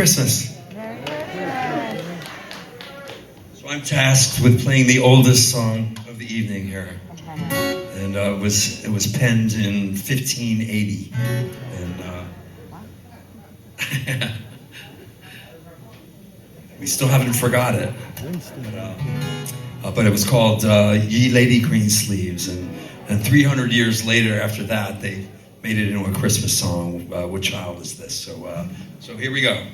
Christmas. So I'm tasked with playing the oldest song of the evening here, and it was penned in 1580, and we still haven't forgot it. But it was called "Ye Lady Green Sleeves," and 300 years later, after that, they made it into a Christmas song. What child is this? So here we go.